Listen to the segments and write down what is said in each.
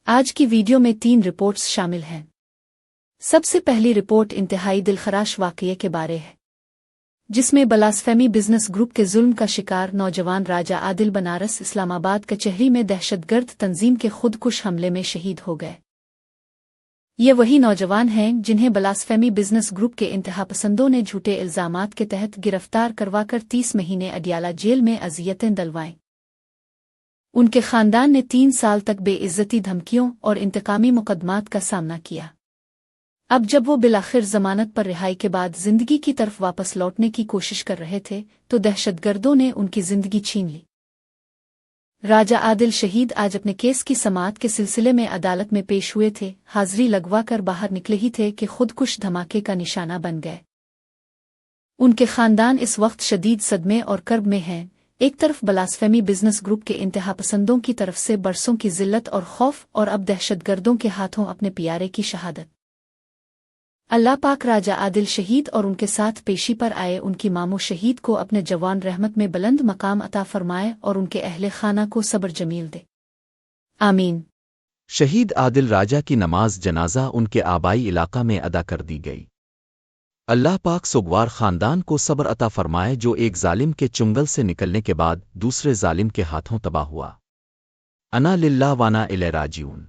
आज की वीडियो में 3 रिपोर्ट्स शामिल हैं। सबसे पहली रिपोर्ट इंतहाई दिलखराश वाकये के बारे है, जिसमें ब्लास्फेमी बिजनेस ग्रुप के जुल्म का शिकार नौजवान राजा आदिल बनारस इस्लामाबाद कचहरी में दहशतगर्द तंजीम के खुदकुश हमले में शहीद हो गए। ये वही नौजवान हैं जिन्हें ब्लास्फेमी बिजनेस ग्रुप के इंतहापसंदों ने झूठे इल्जामात के तहत गिरफ्तार करवाकर 30 महीने अडियाला जेल में अजियतें दिलवाईं। उनके खानदान ने 3 साल तक बेइज्जती, धमकियों और इंतकामी मुकदमात का सामना किया। अब जब वो बिलाखिर जमानत पर रिहाई के बाद जिंदगी की तरफ वापस लौटने की कोशिश कर रहे थे तो दहशतगर्दों ने उनकी जिंदगी छीन ली। राजा आदिल शहीद आज अपने केस की समाअत के सिलसिले में अदालत में पेश हुए थे। हाजिरी लगवा कर बाहर निकले ही थे कि खुदकुश धमाके का निशाना बन गए। उनके खानदान इस वक्त शदीद सदमे और कर्ब में हैं। एक तरफ ब्लास्फेमी बिजनेस ग्रुप के इंतहापसंदों की तरफ से बरसों की जिल्लत और खौफ, और अब दहशतगर्दों के हाथों अपने प्यारे की शहादत। अल्लाह पाक राजा आदिल शहीद और उनके साथ पेशी पर आए उनकी मामो शहीद को अपने जवान रहमत में बुलंद मकाम अता फरमाए और उनके अहले खाना को सब्र जमील दे, आमीन। शहीद आदिल राजा की नमाज जनाजा उनके आबाई इलाका में अदा कर दी गई। अल्लाह पाक सुगवार खानदान को सब्र अता फरमाए जो एक जालिम के चुंगल से निकलने के बाद दूसरे जालिम के हाथों तबाह हुआ। अना लिल्लाह वाना इलैहि राजिऊन।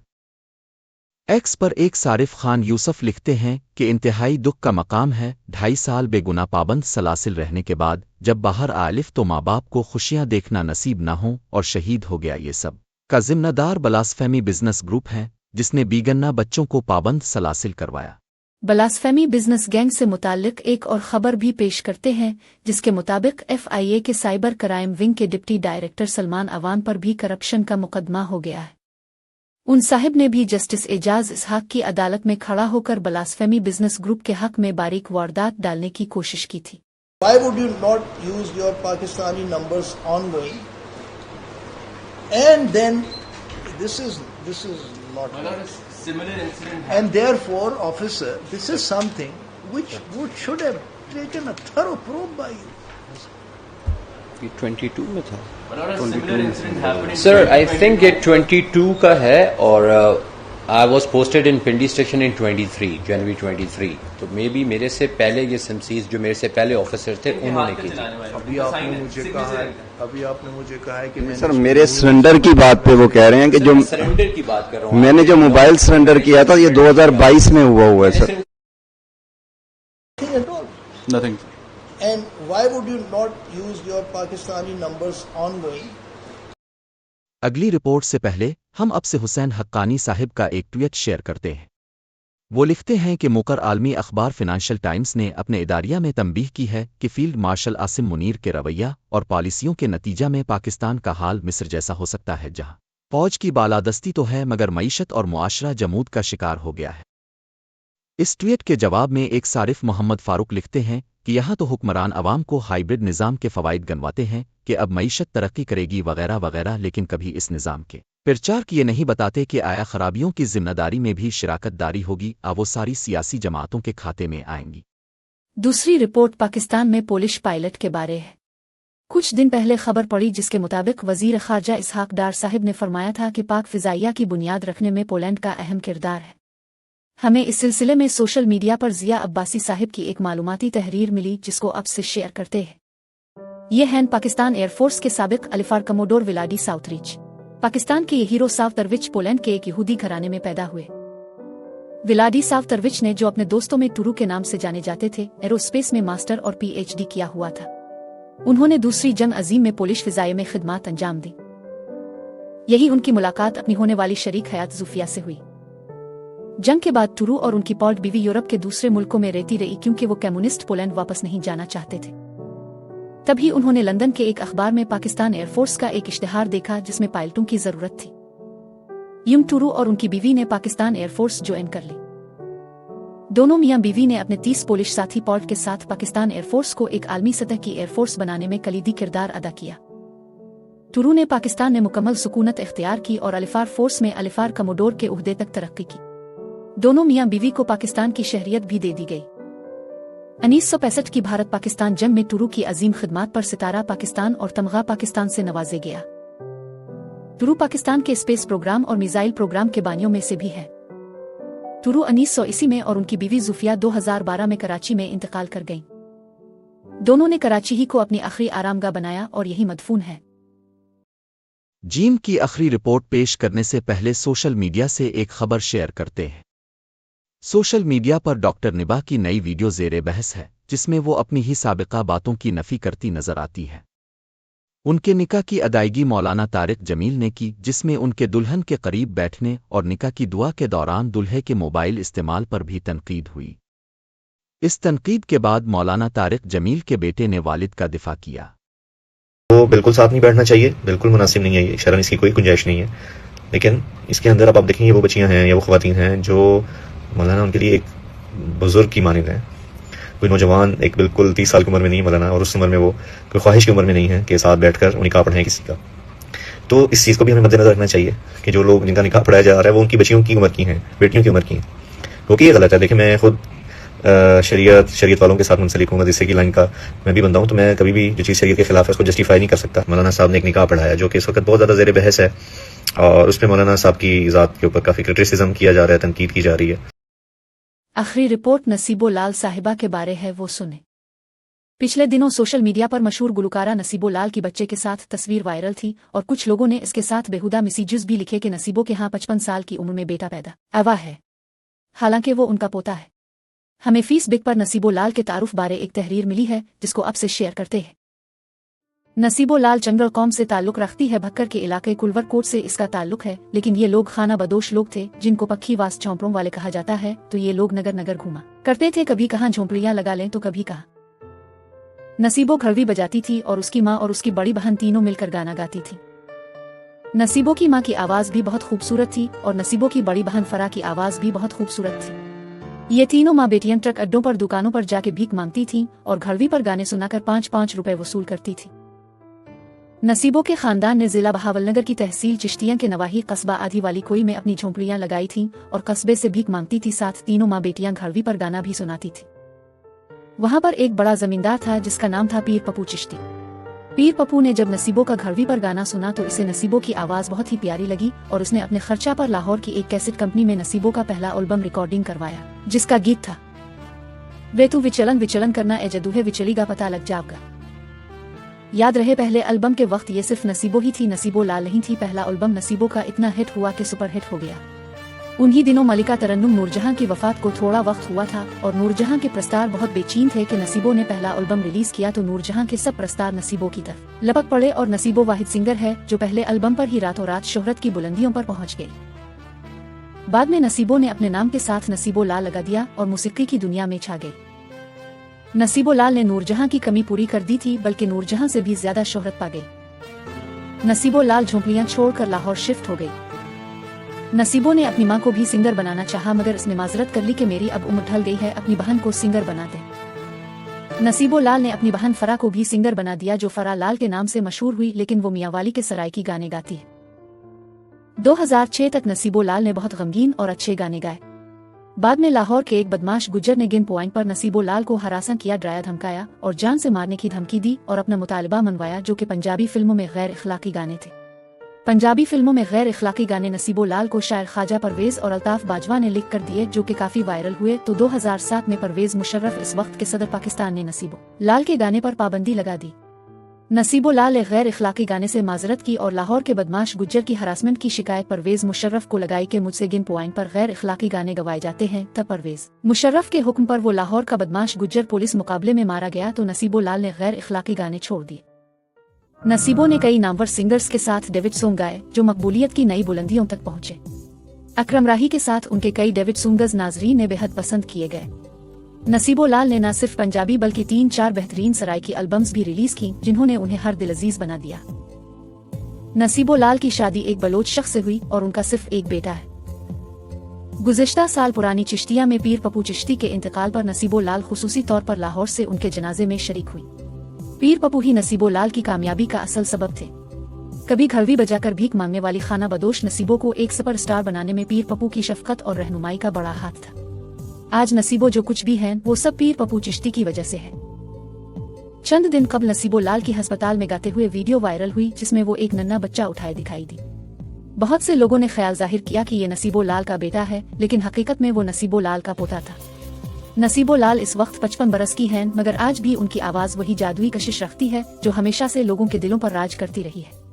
एक्स पर एक सारिफ खान यूसुफ लिखते हैं कि इंतहाई दुख का मकाम है 2.5 साल बेगुनाह पाबंद सलासिल रहने के बाद जब बाहर आलिफ तो माँ बाप को खुशियां देखना नसीब ना हो और शहीद हो गया। ये सब का जिम्मेदार ब्लास्फेमी बिजनेस ग्रुप है जिसने बेगुनाह बच्चों को पाबंद सलासिल करवाया। ब्लास्फेमी बिजनेस गैंग से मुताल्लिक एक और खबर भी पेश करते हैं, जिसके मुताबिक FIA के साइबर क्राइम विंग के डिप्टी डायरेक्टर सलमान अवान पर भी करप्शन का मुकदमा हो गया है। उन साहिब ने भी जस्टिस एजाज इसहाक की अदालत में खड़ा होकर ब्लास्फेमी बिजनेस ग्रुप के हक में बारीक वारदात डालने की कोशिश की थी। Why would you not use your Pakistani numbers ongoing? And then this is not right. Similar incident And therefore, officer, this is something which should have taken a thorough probe by you. یہ 22 میں تھا سر I think یہ 22 کا ہے اور I was posted in Pindi station in 23 January 23 to may be میرے سے پہلے یہ سمسیز جو میرے سے پہلے آفیسر تھے انہوں نے کی تھی۔ ابھی آپ نے مجھے کہا ہے کہ سر میرے سرنڈر کی بات پہ وہ کہہ رہے ہیں کہ جو سرنڈر کی بات کر رہا ہوں، میں نے جو موبائل سرنڈر کیا تھا یہ 2022 میں ہوا ہے سر۔ nothing. And why would you not use your Pakistani numbers ongoing? अगली रिपोर्ट से पहले हम अब से हुसैन हक्कानी साहिब का एक ट्वीट शेयर करते हैं। वो लिखते हैं कि मुकर आलमी अखबार फिनेंशियल टाइम्स ने अपने इदारिया में तंबीह की है कि फील्ड मार्शल आसिम मुनीर के रवैया और पॉलिसियों के नतीजा में पाकिस्तान का हाल मिस्र जैसा हो सकता है, जहां फौज की बालादस्ती तो है मगर मईशत और मुआशरा जमूद का शिकार हो गया है। इस ट्वीट के जवाब में एक सारिफ मोहम्मद फारूक लिखते हैं कि यहाँ तो हुक्मरान अवाम को हाइब्रिड निज़ाम के फ़वाइद गनवाते हैं कि अब मईशत तरक्की करेगी वगैरह वगैरह, लेकिन कभी इस निज़ाम के प्रचार किए नहीं बताते कि आया खराबियों की जिम्मेदारी में भी शिराकत दारी होगी, वो सारी सियासी जमातों के खाते में आएंगी। दूसरी रिपोर्ट पाकिस्तान में पोलिश पायलट के बारे है। कुछ दिन पहले खबर पड़ी जिसके मुताबिक वजीर खारजा इसहाक डार साहिब ने फरमाया था कि पाक फिजाइया की बुनियाद रखने में पोलैंड का अहम किरदार है। हमें इस सिलसिले में सोशल मीडिया पर जिया अब्बासी साहिब की एक मालूमाती तहरीर मिली जिसको अब से शेयर करते हैं। ये हैं पाकिस्तान एयरफोर्स के साबिक अलिफार कमोडोर विलाडी साउथरिच। पाकिस्तान के ये हीरो सावतरविच पोलैंड के एक यहूदी घराने में पैदा हुए। विलाडी सावतरविच ने, जो अपने दोस्तों में टुरू के नाम से जाने जाते थे, एरोस्पेस में मास्टर और PhD किया हुआ था। उन्होंने दूसरी जंग अजीम में पोलिश फिजाइया में खिदमात अंजाम दी। यही उनकी मुलाकात अपनी होने वाली शरीक हयात ज़ुफिया से हुई। जंग के बाद टुरू और उनकी पॉट बीवी यूरोप के दूसरे मुल्कों में रहती रही क्योंकि वो कम्युनिस्ट पोलैंड वापस नहीं जाना चाहते थे। तभी उन्होंने लंदन के एक अखबार में पाकिस्तान एयरफोर्स का एक इश्तिहार देखा जिसमें पायलटों की जरूरत थी। यूं टुरू और उनकी बीवी ने पाकिस्तान एयरफोर्स ज्वाइन कर ली। दोनों मियां बीवी ने अपने 30 पोलिश साथी पॉट के साथ पाकिस्तान एयरफोर्स को एक आलमी सतह की एयरफोर्स बनाने में कलीदी किरदार अदा किया। टुरू ने पाकिस्तान में मुकम्मल सुकूनत इख्तियार की और अलिफार फोर्स में अलिफार कमोडोर के उहदे तक तरक्की की। दोनों मियां बीवी को पाकिस्तान की शहरियत भी दे दी गई। 1965 की भारत पाकिस्तान जंग में टुरू की अजीम खिदमात पर सितारा पाकिस्तान और तमगा पाकिस्तान से नवाजे गया। टुरू पाकिस्तान के स्पेस प्रोग्राम और मिसाइल प्रोग्राम के बानियों में से भी है। टुरू 1980 में और उनकी बीवी जुफिया 2012 में कराची में इंतकाल कर गईं। दोनों ने कराची ही को अपनी आखिरी आरामगाह बनाया और यही मदफून है। जीम की आखिरी रिपोर्ट पेश करने से पहले सोशल मीडिया से एक खबर शेयर करते हैं। सोशल मीडिया पर डॉक्टर निबा की नई वीडियो ज़ेरे बहस है, जिसमें वो अपनी ही साबिका बातों की नफ़ी करती नजर आती है। उनके निकाह की अदायगी मौलाना तारिक जमील ने की, जिसमें उनके दुल्हन के करीब बैठने और निकाह की दुआ के दौरान दुल्हे के मोबाइल इस्तेमाल पर भी तनकीद हुई। इस तनकीद के बाद मौलाना तारिक जमील के बेटे ने वालिद का दिफा किया। वो बिल्कुल साथ नहीं बैठना चाहिए, बिल्कुल मुनासिब नहीं है, ये शरन इसकी कोई गुंजाइश नहीं है। लेकिन इसके अंदर अब आप देखेंगे वो बच्चियां हैं या वो ख़वातीन हैं जो मौलाना उनके लिए एक बुजुर्ग की मानिंद है। कोई नौजवान एक बिल्कुल 30 साल की उम्र में नहीं मौलाना, और उस उम्र में वो कोई ख्वाहिश की उम्र में नहीं है कि साथ बैठकर निकाह पढ़ाएं किसी का। तो इस चीज़ को भी हमें मद्देनजर रखना चाहिए कि जो लोग जिनका निकाह पढ़ाया जा रहा है वो उनकी बच्चियों की उम्र की हैं, बेटियों की उम्र की हैं, क्योंकि ये गलत है। देखिए, मैं खुद शरीयत वालों के साथ मुंसलिक हूँ, जिससे कि लाइन का मैं भी बंदा हूँ, तो मैं कभी भी जो चीज़ शरीयत के खिलाफ है उसको जस्टिफाई नहीं कर सकता। मौलाना साहब ने एक निकाह पढ़ाया जो कि इस वक्त बहुत ज़्यादा ज़ेर बहस है, और उसमें मौलाना साहब की ज़ात के ऊपर काफ़ी क्रिटिसिज्म किया जा रहा है, तनकीद की जा रही है। आखिरी रिपोर्ट नसीबो लाल साहिबा के बारे है, वो सुने। पिछले दिनों सोशल मीडिया पर मशहूर गुलकारा नसीबो लाल की बच्चे के साथ तस्वीर वायरल थी और कुछ लोगों ने इसके साथ बेहुदा मैसेजेस भी लिखे कि नसीबो के यहाँ 55 साल की उम्र में बेटा पैदा हुआ है, हालांकि वो उनका पोता है। हमें फेसबुक पर नसीबो लाल के तारुफ बारे एक तहरीर मिली है, जिसको अब से शेयर करते हैं। नसीबो लाल चंगल कौम से ताल्लुक रखती है। भक्कर के इलाके कुलवर कोट से इसका ताल्लुक है, लेकिन ये लोग खाना बदोश लोग थे, जिनको पक्की वास झोंपड़ों वाले कहा जाता है। तो ये लोग नगर नगर घूमा करते थे, कभी कहाँ झोंपड़ियाँ लगा लें तो कभी कहाँ। नसीबो घड़वी बजाती थी और उसकी माँ और उसकी बड़ी बहन तीनों मिलकर गाना गाती थी। नसीबो की माँ की आवाज़ भी बहुत खूबसूरत थी और नसीबो की बड़ी बहन फरा की आवाज़ भी बहुत खूबसूरत थी। ये तीनों माँ बेटियां ट्रक अड्डों पर दुकानों पर जाके भीख मांगती थीं और घड़वी पर गाने सुनाकर 5-5 रुपए वसूल करती थी। नसीबो के खानदान ने जिला बहावलनगर की तहसील चिश्तियां के नवाही कस्बा आधी वाली कोई में अपनी झोंपड़ियां लगाई थीं और कस्बे से भीख मांगती थी। साथ तीनों माँ बेटियां घड़वी पर गाना भी सुनाती थी। वहां पर एक बड़ा जमींदार था जिसका नाम था पीर पप्पू चिश्ती। पीर पप्पू ने जब नसीबो का घड़वी पर गाना सुना तो इसे नसीबो की आवाज़ बहुत ही प्यारी लगी और उसने अपने खर्चा पर लाहौर की एक कैसेट कंपनी में नसीबो का पहला एल्बम रिकॉर्डिंग करवाया, जिसका गीत था वे तू विचलन विचलन करना ए जदूहे विचली का पता लग जाएगा। याद रहे, पहले एल्बम के वक्त ये सिर्फ नसीबो ही थी, नसीबो लाल नहीं थी। पहला एल्बम नसीबो का इतना हिट हुआ कि सुपर हिट हो गया। उन्हीं दिनों मलिका तरन्नुम नूरजहां की वफात को थोड़ा वक्त हुआ था और नूरजहां के प्रस्तार बहुत बेचैन थे कि नसीबो ने पहला एल्बम रिलीज किया तो नूरजहां के सब प्रस्तार नसीबो की तरफ लपक पड़े और नसीबो वाहिद सिंगर है जो पहले एल्बम पर ही रातों रात शोहरत की बुलंदियों पर पहुंच गई। बाद में नसीबो ने अपने नाम के साथ नसीबो लाल लगा दिया और मौसीकी की दुनिया में छा गई। नसीबो लाल ने नूरजहां की कमी पूरी कर दी थी, बल्कि नूरजहां से भी ज्यादा शोहरत पा गई। नसीबो लाल झोंपड़ियां छोड़कर लाहौर शिफ्ट हो गई। नसीबो ने अपनी मां को भी सिंगर बनाना चाहा, मगर उसने माजरत कर ली कि मेरी अब उम्र ढल गई है, अपनी बहन को सिंगर बना दे। नसीबो लाल ने अपनी बहन फरा को भी सिंगर बना दिया, जो फरा लाल के नाम से मशहूर हुई, लेकिन वो मियांवाली के सराय की गाने गाती है। 2006 तक नसीबो लाल ने बहुत गमगीन और अच्छे गाने गाए। बाद में लाहौर के एक बदमाश गुज्जर ने गिन पॉइंट पर नसीबो लाल को हरासा किया, डराया धमकाया और जान से मारने की धमकी दी और अपना मुतालबा मनवाया, जो कि पंजाबी फिल्मों में गैर इखलाकी गाने थे। पंजाबी फिल्मों में गैर इखलाकी गाने नसीबो लाल को शायर ख्वाजा परवेज और अल्ताफ बाजवा ने लिख कर दिए, जो कि काफी वायरल हुए। तो 2007 में परवेज मुशर्रफ, इस वक्त के सदर पाकिस्तान, ने नसीबो लाल के गाने पर पाबंदी लगा दी। नसीबो लाल ने गैर इखलाकी गाने से माजरत की और लाहौर के बदमाश गुज्जर की हरासमेंट की शिकायत परवेज मुशर्रफ को लगाई कि मुझसे गिन पॉइंट पर गैर इखलाकी गाने गवाए जाते हैं। तब परवेज मुशर्रफ के हुक्म पर वो लाहौर का बदमाश गुज्जर पुलिस मुकाबले में मारा गया, तो नसीबो लाल ने गैर इखलाकी गाने छोड़ दिए। नसीबो ने कई नामवर सिंगर्स के साथ डेविड सॉन्ग गाए, जो मकबूलियत की नई बुलंदियों तक पहुंचे। अकरम राही के साथ उनके कई डेविड सॉन्ग्स नाजरीन ने बेहद पसंद किए गए। नसीबो लाल ने न सिर्फ पंजाबी बल्कि 3-4 बेहतरीन सराय की एल्बम्स भी रिलीज की, जिन्होंने उन्हें हर दिल अजीज बना दिया। नसीबो लाल की शादी एक बलोच शख्स से हुई और उनका सिर्फ एक बेटा है। गुज़िश्ता साल पुरानी चिश्तिया में पीर पप्पू चिश्ती के इंतकाल पर नसीबो लाल खुसूसी तौर पर लाहौर से उनके जनाजे में शरीक हुई। पीर पप्पू ही नसीबो लाल की कामयाबी का असल सबब थे। कभी घड़वी बजाकर भीख मांगने वाली खाना बदोश नसीबो को एक सुपरस्टार बनाने में पीर पप्पू की शफकत और रहनुमाई का बड़ा हाथ था। आज नसीबो जो कुछ भी है वो सब पीर पप्पू चिश्ती की वजह से है। चंद दिन कबल नसीबो लाल की अस्पताल में गाते हुए वीडियो वायरल हुई, जिसमें वो एक नन्हा बच्चा उठाए दिखाई दी। بہت سے لوگوں نے خیال ظاہر کیا کہ یہ نصیبو لال کا بیٹا ہے، لیکن حقیقت میں وہ نصیبو لال کا پوتا تھا۔ نصیبو لال اس وقت 55 برس کی ہیں، مگر آج بھی ان کی آواز وہی جادوئی کشش رکھتی ہے جو ہمیشہ سے لوگوں کے دلوں پر راج کرتی رہی ہے۔